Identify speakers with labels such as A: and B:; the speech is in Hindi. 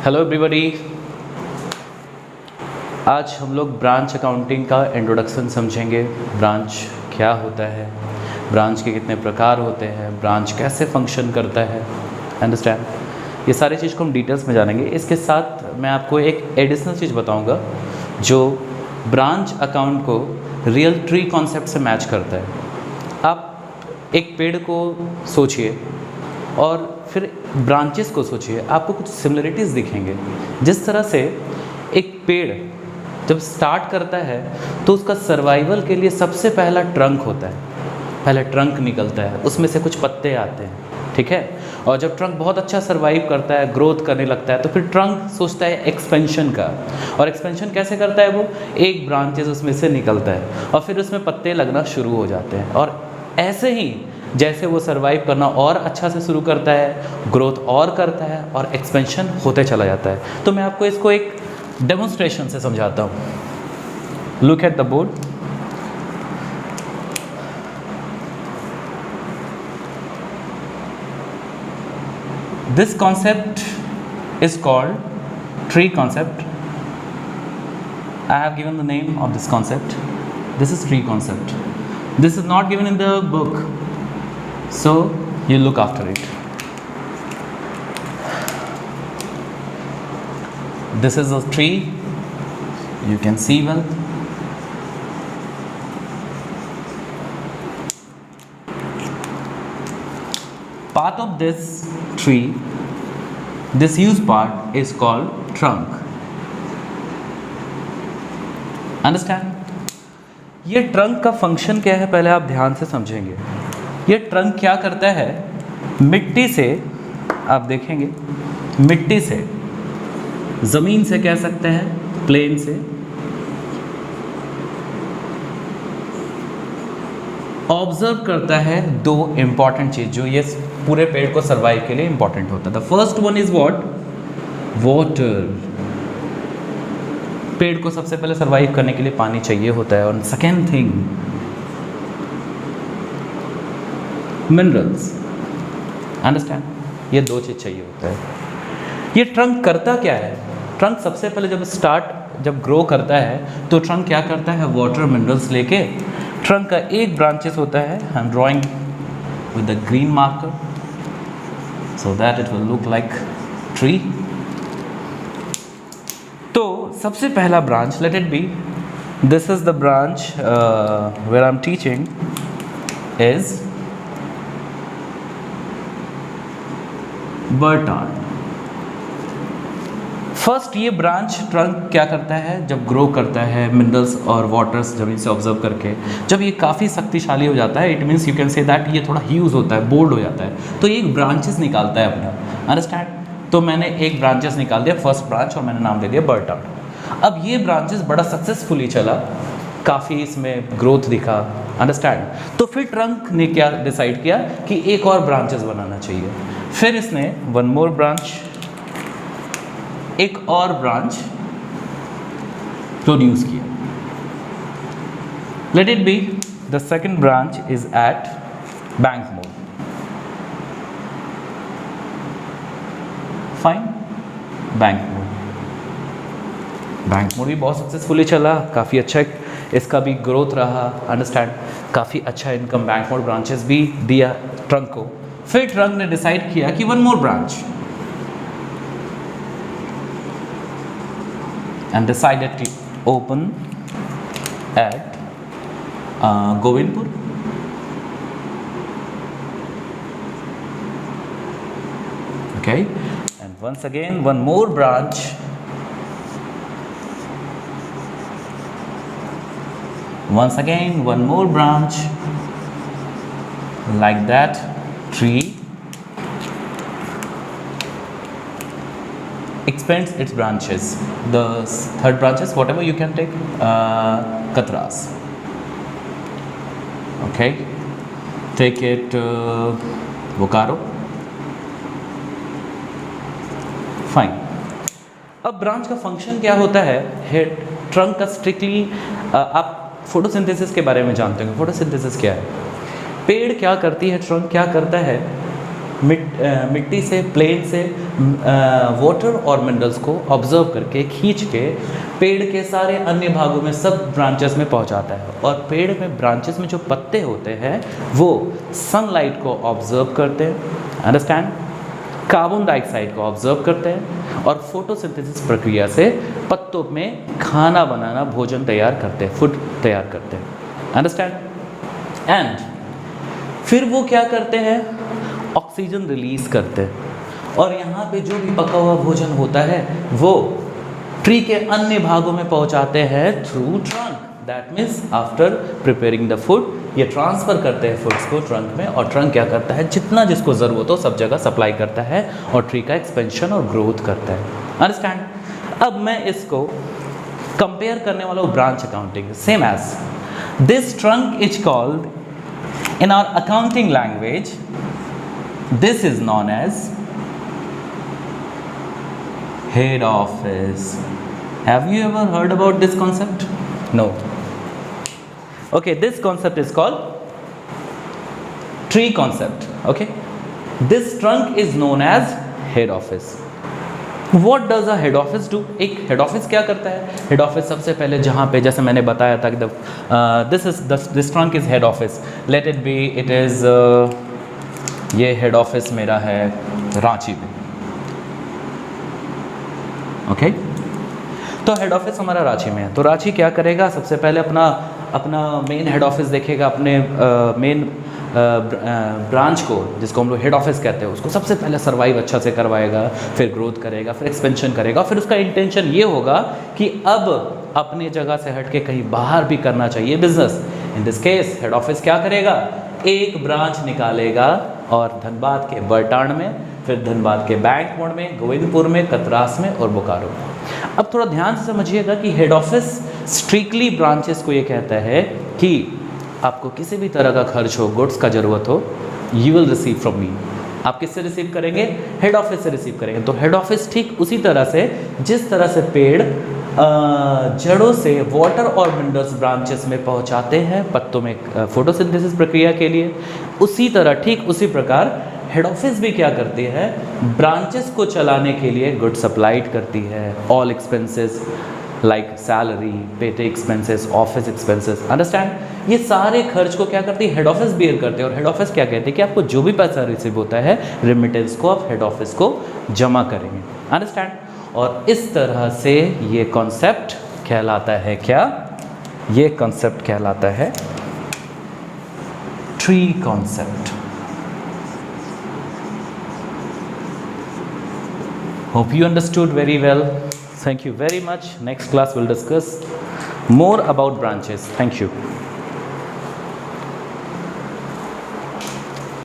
A: Hello everybody. आज हम लोग ब्रांच अकाउंटिंग का इंट्रोडक्शन समझेंगे। ब्रांच क्या होता है, ब्रांच के कितने प्रकार होते हैं, ब्रांच कैसे फंक्शन करता है, अंडरस्टैंड। ये सारी चीज़ को हम डिटेल्स में जानेंगे। इसके साथ मैं आपको एक एडिशनल चीज़ बताऊंगा जो ब्रांच अकाउंट को रियल ट्री कॉन्सेप्ट से मैच करता है। आप एक पेड़ को सोचिए और फिर ब्रांचेस को सोचिए, आपको कुछ सिमिलरिटीज़ दिखेंगे। जिस तरह से एक पेड़ जब स्टार्ट करता है तो उसका सर्वाइवल के लिए सबसे पहला ट्रंक होता है, पहले ट्रंक निकलता है, उसमें से कुछ पत्ते आते हैं, ठीक है। और जब ट्रंक बहुत अच्छा सर्वाइव करता है, ग्रोथ करने लगता है, तो फिर ट्रंक सोचता है एक्सपेंशन का। और एक्सपेंशन कैसे करता है? वो एक ब्रांचेस उसमें से निकलता है और फिर उसमें पत्ते लगना शुरू हो जाते हैं। और ऐसे ही जैसे वो सर्वाइव करना और अच्छा से शुरू करता है, ग्रोथ और करता है और एक्सपेंशन होते चला जाता है। तो मैं आपको इसको एक डेमोन्स्ट्रेशन से समझाता हूँ। Look at the board. This concept is called tree concept. I have given the name of this concept. This is tree concept. This is not given in the book, so you look after it. This is a tree, you can see well. Part of this tree, this huge part is called trunk. Understand? ये ट्रंक का फंक्शन क्या है पहले आप ध्यान से समझेंगे। ये ट्रंक क्या करता है? मिट्टी से, आप देखेंगे, मिट्टी से, ज़मीन से कह सकते हैं, प्लेन से, ऑब्जर्व करता है दो इंपॉर्टेंट चीज़ जो ये पूरे पेड़ को सर्वाइव के लिए इंपॉर्टेंट होता है। The first one is what? Water. पेड़ को सबसे पहले सर्वाइव करने के लिए पानी चाहिए होता है। और सेकेंड थिंग, मिनरल्स। अंडरस्टैंड? ये दो चीज़ चाहिए होता है। ये ट्रंक करता क्या है? ट्रंक सबसे पहले जब ग्रो करता है तो ट्रंक क्या करता है? वाटर मिनरल्स लेके ट्रंक का एक ब्रांचेस होता है, I am drawing with the green marker so that it will look like tree. तो सबसे पहला branch, let it be, this is the branch where I am teaching is बर्टार्ड। फर्स्ट ये ब्रांच ट्रंक क्या करता है? जब ग्रो करता है मिनरल्स और वाटर्स जमीन से ऑब्जर्व करके, जब ये काफ़ी शक्तिशाली हो जाता है, it means you can say that ये थोड़ा ह्यूज होता है, बोल्ड हो जाता है, तो ये एक ब्रांचेस निकालता है अपना। अंडरस्टैंड? तो मैंने एक ब्रांचेस निकाल दिया, फर्स्ट ब्रांच, और मैंने नाम दे दिया बर्टार्ड। अब ये ब्रांचेस बड़ा सक्सेसफुली चला, काफ़ी इसमें ग्रोथ दिखा, अंडरस्टैंड। तो फिर ट्रंक ने क्या डिसाइड किया कि एक और ब्रांचेस बनाना चाहिए। फिर इसने वन मोर ब्रांच, एक और ब्रांच प्रोड्यूस किया। Late it be the second branch is at bank mode. Fine, bank mode. Bank mode भी बहुत सक्सेसफुली चला, काफ़ी अच्छा इसका भी ग्रोथ रहा, अंडरस्टैंड। काफ़ी अच्छा इनकम बैंक मोड ब्रांचेस भी दिया ट्रंक को। फिर ट्रंक ने डिसाइड किया कि one more branch, and decided to open at Govindpur. Okay, and once again one more branch, like that tree expands its branches. The third branches, whatever you can take, Katras. Okay, take it Bokaro. Fine. अब ब्रांच का फंक्शन क्या होता है? हेड ट्रंक का स्ट्रिक्टली आप फोटोसिंथेसिस के बारे में जानते होंगे। फोटोसिंथेसिस क्या है? पेड़ क्या करती है, ट्रंक क्या करता है? मिट्टी से, प्लेन से वाटर और मिनरल्स को ऑब्जर्व करके खींच के पेड़ के सारे अन्य भागों में सब ब्रांचेस में पहुंचाता है। और पेड़ में ब्रांचेस में जो पत्ते होते हैं वो सनलाइट को ऑब्जर्व करते हैं, अंडरस्टैंड, कार्बन डाइऑक्साइड को ऑब्जर्व करते हैं और फोटोसिंथेसिस प्रक्रिया से पत्तों में खाना बनाना, भोजन तैयार करते हैं, फूड तैयार करते हैं, अंडरस्टैंड। एंड फिर वो क्या करते हैं, ऑक्सीजन रिलीज करते हैं और यहाँ पे जो भी पका हुआ भोजन होता है वो ट्री के अन्य भागों में पहुँचाते हैं through trunk. That means after preparing the food ये ट्रांसफ़र करते हैं फूड्स को ट्रंक में, और ट्रंक क्या करता है, जितना जिसको ज़रूरत हो सब जगह सप्लाई करता है और ट्री का एक्सपेंशन और ग्रोथ करता है, अंडरस्टैंड। अब मैं इसको कंपेयर करने वाला हूँ branch accounting, same as this trunk is called in our accounting language, this is known as head office. Have you ever heard about this concept? No. Okay, this concept is called tree concept. Okay, this trunk is known as head office. What does a head office do? एक head office क्या करता है? Head office सबसे पहले जहाँ पे जैसे मैंने बताया था कि this trunk is head office. Let it be, it is ये head office मेरा है रांची में, ओके तो हेड ऑफिस हमारा रांची में है। तो रांची क्या करेगा, सबसे पहले अपना मेन हेड ऑफिस देखेगा, अपने मेन ब्रांच को जिसको हम लोग हेड ऑफिस कहते हैं उसको सबसे पहले सर्वाइव अच्छा से करवाएगा, फिर ग्रोथ करेगा, फिर एक्सपेंशन करेगा, फिर उसका इंटेंशन ये होगा कि अब अपनी जगह से हट के कहीं बाहर भी करना चाहिए business. In this case head office क्या करेगा, एक ब्रांच निकालेगा और धनबाद के बरटांड में, फिर धनबाद के बैंक मोड़ में, गोविंदपुर में, कतरास में और बोकारो में। अब थोड़ा ध्यान से समझिएगा कि हेड ऑफिस स्ट्रिक्टली ब्रांचेस को ये कहता है कि आपको किसी भी तरह का खर्च हो, गुड्स का ज़रूरत हो, you will receive from me. आप किससे रिसीव करेंगे, हेड ऑफिस से रिसीव करेंगे। तो हेड ऑफिस ठीक उसी तरह से जिस तरह से पेड़ जड़ों से वाटर और मिनरल्स ब्रांचेस में पहुंचाते हैं पत्तों में फोटोसिंथेसिस प्रक्रिया के लिए, उसी तरह ठीक उसी प्रकार हेड ऑफिस भी क्या करती है, ब्रांचेस को चलाने के लिए गुड सप्लाइड करती है। ऑल एक्सपेंसेस लाइक सैलरी, पेटे एक्सपेंसेस, ऑफिस एक्सपेंसेस, अंडरस्टैंड, ये सारे खर्च को क्या करती है, हेड ऑफिस बेयर करते हैं। और हेड ऑफिस क्या कहते हैं कि आपको जो भी पैसा रिसीव होता है रेमिटेंस को आप हेड ऑफिस को जमा करेंगे, अंडरस्टैंड। और इस तरह से ये कॉन्सेप्ट कहलाता है क्या, ये कॉन्सेप्ट कहलाता है tree concept. Hope you understood very well. Thank you very much. Next class we'll discuss more about branches. Thank you.